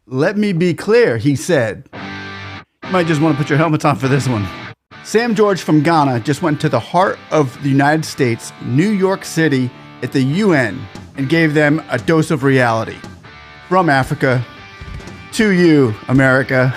Let me be clear, he said. You might just want to put your helmets on for this one. Sam George from Ghana just went to the heart of the United States, New York City, at the UN, and gave them a dose of reality. From Africa to you, America.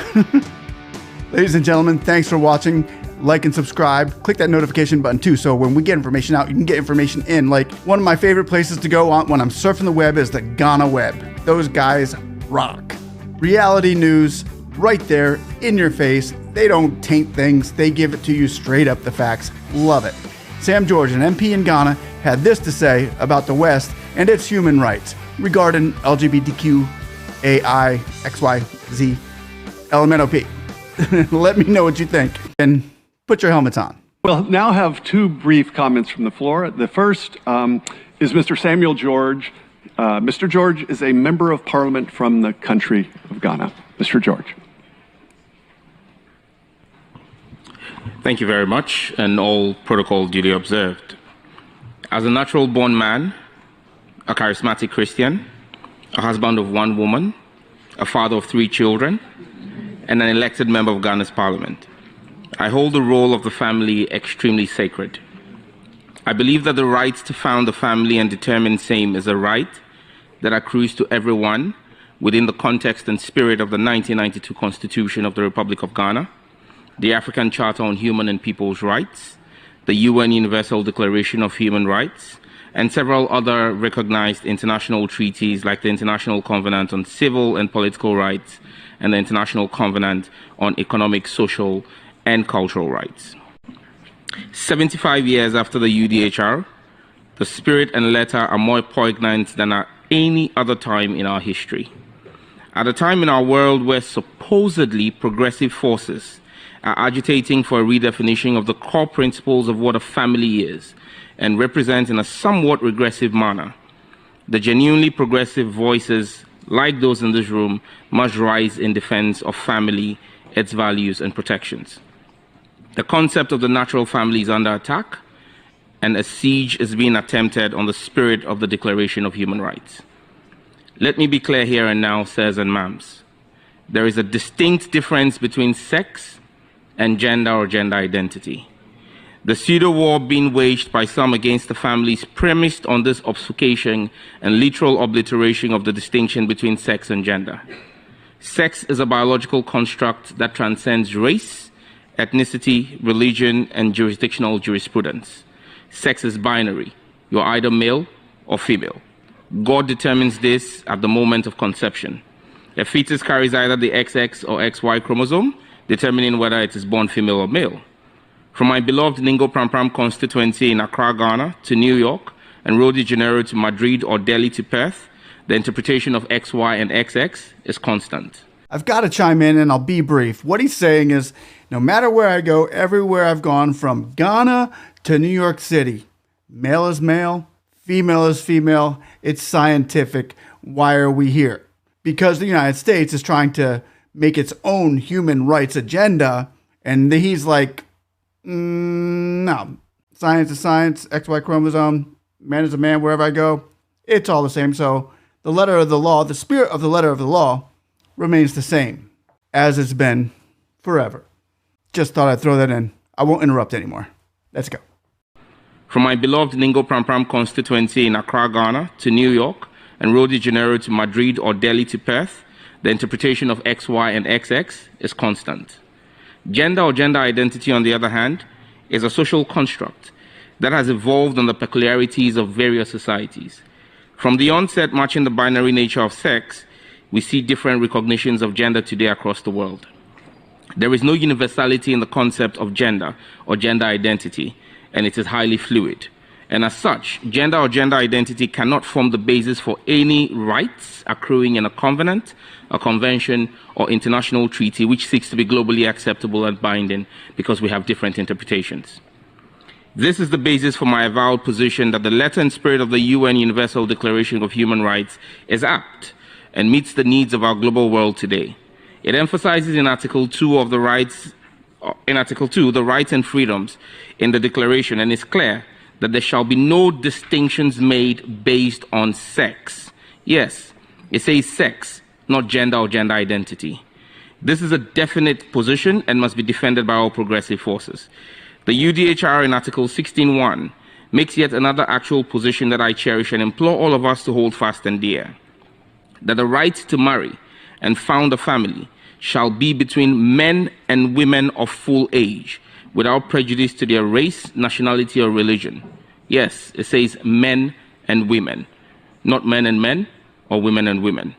Ladies and gentlemen, thanks for watching. Like and subscribe. Click that notification button too, so when we get information out, you can get information in. Like, one of my favorite places to go on when I'm surfing the web is the Ghana web. Those guys rock. Reality news right there in your face. They don't taint things. They give it to you straight up, the facts. Love it. Sam George, an MP in Ghana, had this to say about the West and its human rights regarding LGBTQ, AI, XYZ, LMNOP. Let me know what you think and put your helmets on. We'll now have two brief comments from the floor. The first is Mr. Samuel George. Mr. George is a member of parliament from the country of Ghana. Mr. George. Thank you very much, and all protocol duly observed. As a natural-born man, a charismatic Christian, a husband of one woman, a father of 3 children, and an elected member of Ghana's parliament, I hold the role of the family extremely sacred. I believe that the right to found a family and determine same is a right that accrues to everyone within the context and spirit of the 1992 Constitution of the Republic of Ghana, the African Charter on Human and People's Rights, the UN Universal Declaration of Human Rights, and several other recognized international treaties like the International Covenant on Civil and Political Rights and the International Covenant on Economic, Social, and Cultural Rights. 75 years after the UDHR, the spirit and letter are more poignant than at any other time in our history. At a time in our world where supposedly progressive forces are agitating for a redefinition of the core principles of what a family is and represent in a somewhat regressive manner, the genuinely progressive voices, like those in this room, must rise in defense of family, its values and protections. The concept of the natural family is under attack, and a siege is being attempted on the spirit of the Declaration of Human Rights. Let me be clear here and now, sirs and ma'ams. There is a distinct difference between sex and gender or gender identity. The pseudo-war being waged by some against the family is premised on this obfuscation and literal obliteration of the distinction between sex and gender. Sex is a biological construct that transcends race, ethnicity, religion, and jurisdictional jurisprudence. Sex is binary. You're either male or female. God determines this at the moment of conception. A fetus carries either the XX or XY chromosome, determining whether it is born female or male. From my beloved Ningo Prampram constituency in Accra, Ghana, to New York, and Rio de Janeiro to Madrid or Delhi to Perth, the interpretation of XY and XX is constant. I've got to chime in, and I'll be brief. What he's saying is, no matter where I go, everywhere I've gone, from Ghana to New York City, male is male, female is female, it's scientific. Why are we here? Because the United States is trying to make its own human rights agenda, and he's like, no, science is science, XY chromosome, man is a man wherever I go, it's all the same. So the letter of the law, the spirit of the letter of the law remains the same as it's been forever. Just thought I'd throw that in. I won't interrupt anymore. Let's go. From my beloved Ningo Prampram constituency in Accra, Ghana, to New York, and Rio de Janeiro to Madrid or Delhi to Perth, the interpretation of XY and XX is constant. Gender or gender identity, on the other hand, is a social construct that has evolved on the peculiarities of various societies. From the onset matching the binary nature of sex, we see different recognitions of gender today across the world. There is no universality in the concept of gender or gender identity, and it is highly fluid. And as such, gender or gender identity cannot form the basis for any rights accruing in a covenant, a convention, or international treaty which seeks to be globally acceptable and binding because we have different interpretations. This is the basis for my avowed position that the letter and spirit of the UN Universal Declaration of Human Rights is apt and meets the needs of our global world today. It emphasizes in Article 2 of the rights, the rights and freedoms in the declaration, and is clear that there shall be no distinctions made based on sex. Yes, it says sex, not gender or gender identity. This is a definite position and must be defended by all progressive forces. The UDHR in Article 16.1 makes yet another actual position that I cherish and implore all of us to hold fast and dear, that the right to marry and found a family shall be between men and women of full age, without prejudice to their race, nationality, or religion. Yes, it says men and women, not men and men or women and women.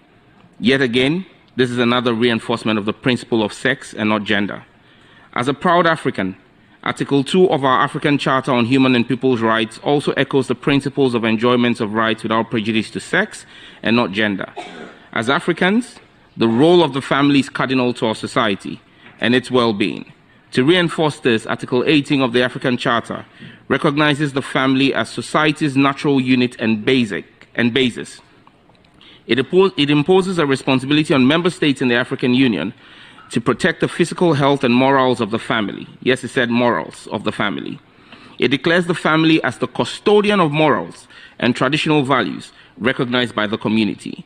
Yet again, this is another reinforcement of the principle of sex and not gender. As a proud African, Article 2 of our African Charter on Human and People's Rights also echoes the principles of enjoyment of rights without prejudice to sex and not gender. As Africans, the role of the family is cardinal to our society and its well-being. To reinforce this, Article 18 of the African Charter recognizes the family as society's natural unit and basis. It imposes a responsibility on member states in the African Union to protect the physical health and morals of the family. Yes, it said morals of the family. It declares the family as the custodian of morals and traditional values recognized by the community.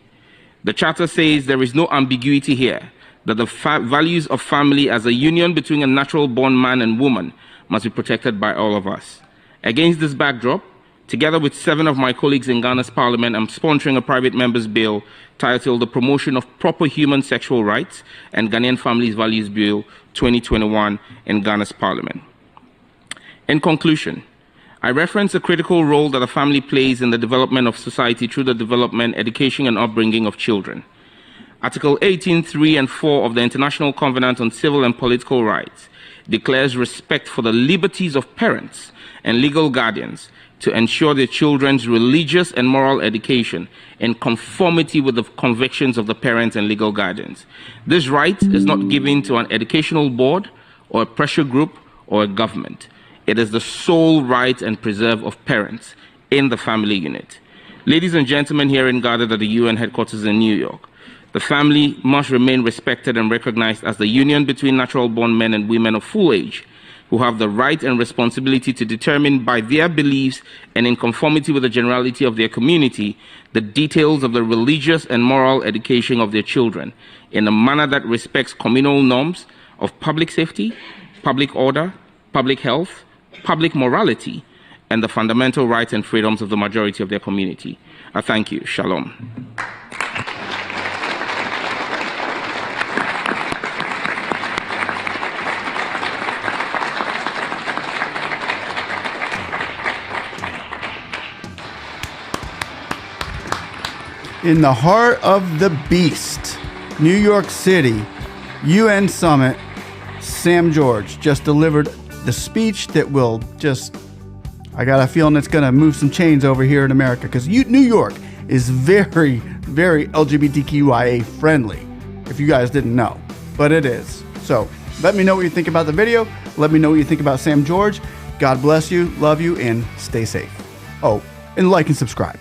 The Charter says there is no ambiguity here, that the values of family as a union between a natural-born man and woman must be protected by all of us. Against this backdrop, together with 7 of my colleagues in Ghana's parliament, I'm sponsoring a private member's bill titled The Promotion of Proper Human Sexual Rights and Ghanaian Families Values Bill 2021 in Ghana's parliament. In conclusion, I reference the critical role that a family plays in the development of society through the development, education, and upbringing of children. Article 18.3 and 4 of the International Covenant on Civil and Political Rights declares respect for the liberties of parents and legal guardians to ensure their children's religious and moral education in conformity with the convictions of the parents and legal guardians. This right is not given to an educational board or a pressure group or a government. It is the sole right and preserve of parents in the family unit. Ladies and gentlemen here gathered at the UN headquarters in New York, the family must remain respected and recognized as the union between natural-born men and women of full age, who have the right and responsibility to determine by their beliefs and in conformity with the generality of their community the details of the religious and moral education of their children in a manner that respects communal norms of public safety, public order, public health, public morality, and the fundamental rights and freedoms of the majority of their community. I thank you. Shalom. In the heart of the beast, New York City, UN Summit, Sam George just delivered the speech that will just, I got a feeling it's going to move some chains over here in America, because New York is very, very LGBTQIA friendly, if you guys didn't know, but it is. So let me know what you think about the video. Let me know what you think about Sam George. God bless you, love you, and stay safe. Oh, and like and subscribe.